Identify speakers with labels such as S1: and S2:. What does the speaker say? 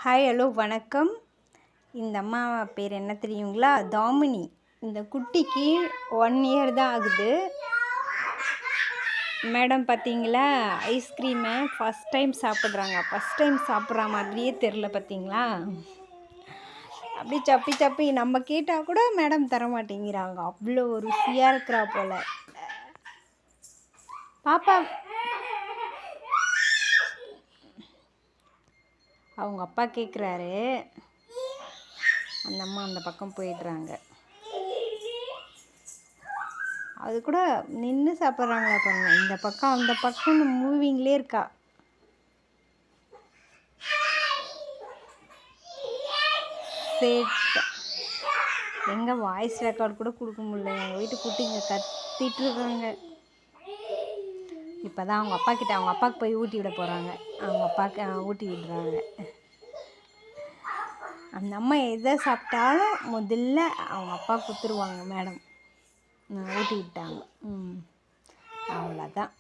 S1: Hi hello வணக்கம். இந்த அம்மா பேர் என்ன தெரியுங்களா? தாமினி. இந்த குட்டிக்கு 1 இயர் தான் ஆகுது. மேடம் பார்த்தீங்களா, ஐஸ்கிரீமை ஃபஸ்ட் டைம் சாப்பிட்றாங்க. ஃபஸ்ட் டைம் சாப்பிட்ற மாதிரியே தெரில பார்த்தீங்களா? அப்படி சப்பி சப்பி நம்ம கேட்டால் கூட மேடம் தர மாட்டேங்கிறாங்க. அவ்வளோ ருசியாக இருக்கிறா போல். பாப்பா அவங்க அப்பா கேட்குறாரு, அந்த அம்மா அந்த பக்கம் போயிடுறாங்க. அது கூட நின்று சாப்பிட்றாங்களா பாருங்க. இந்த பக்கம் அந்த பக்கம்னு மூவிங்லே இருக்கா. சேட்டை எங்கே வாய்ஸ் ரெக்கார்ட் கூட கொடுக்க முடியல. எங்கள் வீட்டு குட்டிங்க கத்திட்டு இருக்காங்க. இப்போ தான் அவங்க அப்பாவுக்கு போய் ஊட்டி விட போகிறாங்க. அவங்க அப்பாவுக்கு ஊட்டி விடுறாங்க. அந்த அம்மா எதை சாப்பிட்டாலும் முதல்ல அவங்க அப்பா கொடுத்துருவாங்க. மேடம் ஊட்டி விட்டாங்க. அவ்வளோதான்.